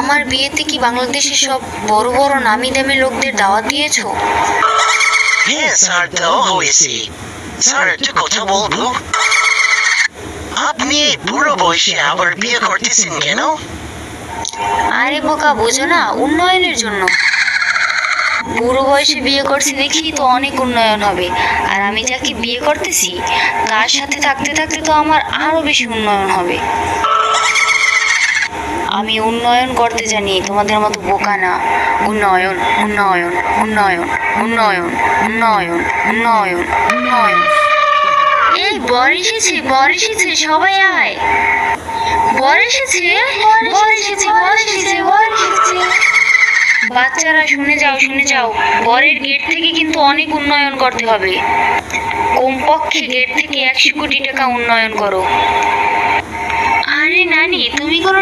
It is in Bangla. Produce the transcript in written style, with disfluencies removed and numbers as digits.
আমার বিয়েতে কি বাংলাদেশের সব বড় বড় নামি দামি লোকদের দাওয়াত দিয়েছো? হ্যাঁ স্যার, দেওয়া হয়েছে। স্যার, একটা কথা বলবো? আপনি এই বুড়ো বয়সে আবার বিয়ে করতেছেন কেন? আরে বোকা, বোঝো না, উন্নয়নের জন্য। বুড়ো বয়সে বিয়ে করছি দেখি তো অনেক উন্নয়ন হবে, আর আমি যাকে বিয়ে করতেছি তার সাথে থাকতে থাকতে তো আমার আরো বেশি উন্নয়ন হবে। আমি উন্নয়ন করতে জানি, তোমাদের মতো বোকা না। উন্নয়ন, উন্নয়ন, উন্নয়ন, উন্নয়ন, উন্নয়ন, উন্নয়ন, উন্নয়ন। এই বর এসেছে, বর এসেছে, সবাই আয়। বর এসেছে, বর এসেছে, বর এসেছে, বর এসেছে। বাচ্চারা শুনে যাও, শুনে যাও, বরের গেট থেকে কিন্তু অনেক উন্নয়ন করতে হবে। কমপক্ষে গেট থেকে 100 কোটি টাকা উন্নয়ন করো। আরে নানি, তুমি কোনো